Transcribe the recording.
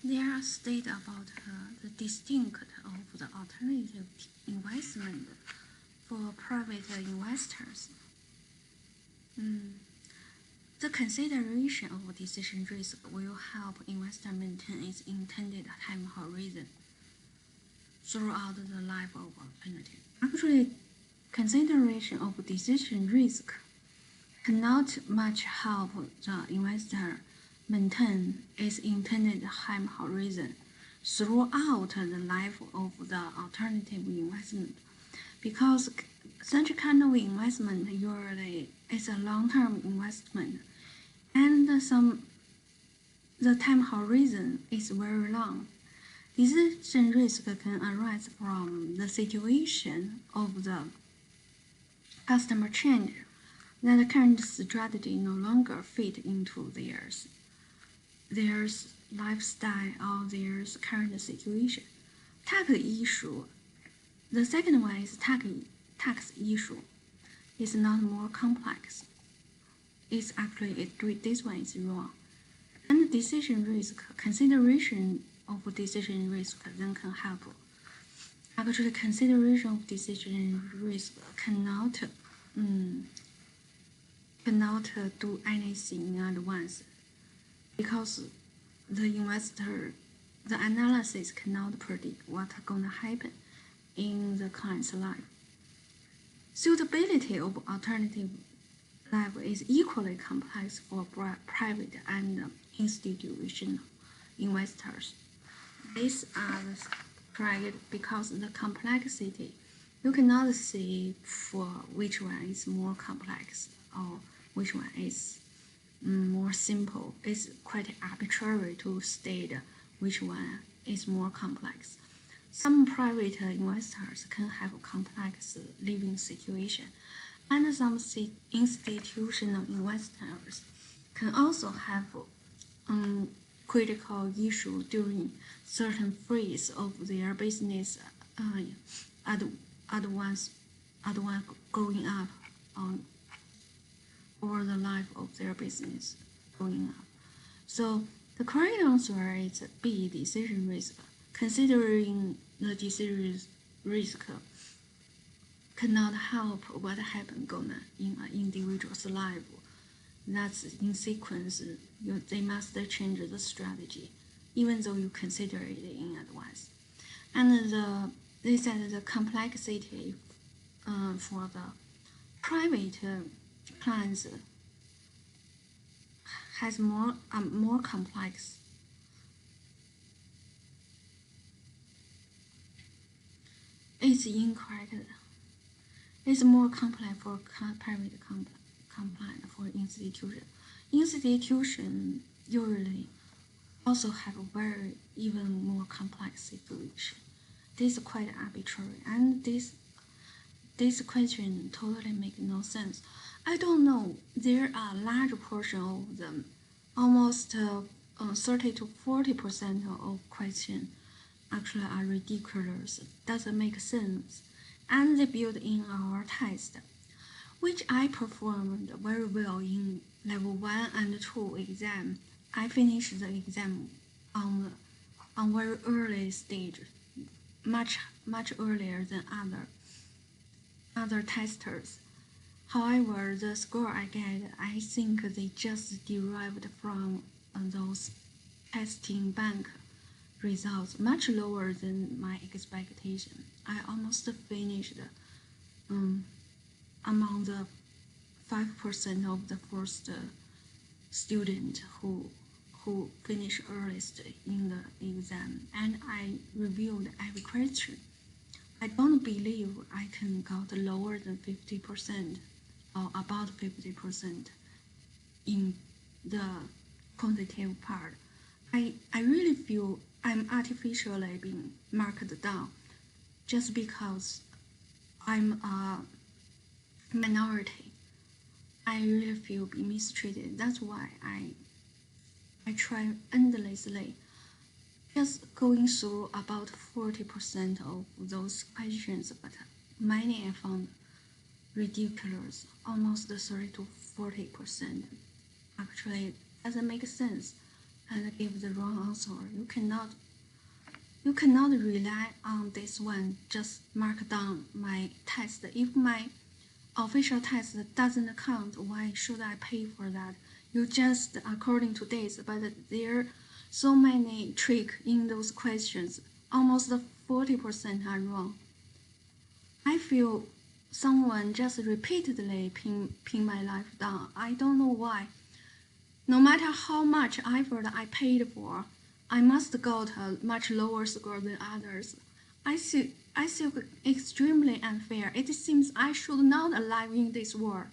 There are states about the distinct of the alternative investment for private investors. The consideration of decision risk will help investor maintain its intended time horizon throughout the life of alternative. Actually, consideration of decision risk cannot much help the investor maintain its intended time horizon throughout the life of the alternative investment, because such kind of investment usually is a long-term investment, and the time horizon is very long. Decision risk can arise from the situation of the customer change, that the current strategy no longer fit into their lifestyle or their current situation. Tax issue. The second one is tax issue. It's not more complex. It's actually this one is wrong. And decision risk, consideration of decision risk then can help. Actually, consideration of decision risk cannot do anything in advance, because the analysis cannot predict what's going to happen in the client's life. Suitability of alternative life is equally complex for private and institutional investors. These are correct because the complexity, you cannot say for which one is more complex or which one is more simple. It's quite arbitrary to state which one is more complex. Some private investors can have a complex living situation, and some institutional investors can also have critical issue during certain phase of their business advance going up or the life of their business going up. So the correct answer is B, decision risk. Considering the decision risk cannot help what happened in an individual's life. That's in sequence, they must change the strategy, even though you consider it in advance. And they said the complexity for the private plans has more complex. It's incorrect. It's more complex for private compliant for institution. Institution usually also have a very even more complex situation. This is quite arbitrary, and this question totally makes no sense. I don't know. There are a large portion of them, almost 30 to 40% of questions actually are ridiculous. Doesn't make sense, and they built in our test, which I performed very well in level 1 and 2 exam. I finished the exam on very early stage, much earlier than other testers. However, the score I get, I think they just derived from those testing bank results, much lower than my expectation. I almost finished among the 5% of the first student who finished earliest in the exam, and I reviewed every question. I don't believe I can got lower than 50% or about 50% in the quantitative part. I really feel I'm artificially being marked down just because I'm a minority. I really feel being mistreated. That's why I try endlessly, just going through about 40% of those questions, but many I found ridiculous, almost 30 to 40%. Actually, it doesn't make sense. and give the wrong answer. You cannot rely on this one. Just mark down my test. If my official test doesn't count, why should I pay for that? You just according to this, but there are so many tricks in those questions. Almost 40% are wrong. I feel someone just repeatedly pin my life down. I don't know why. No matter how much effort I paid for, I must got a much lower score than others. I feel extremely unfair. It seems I should not alive in this world.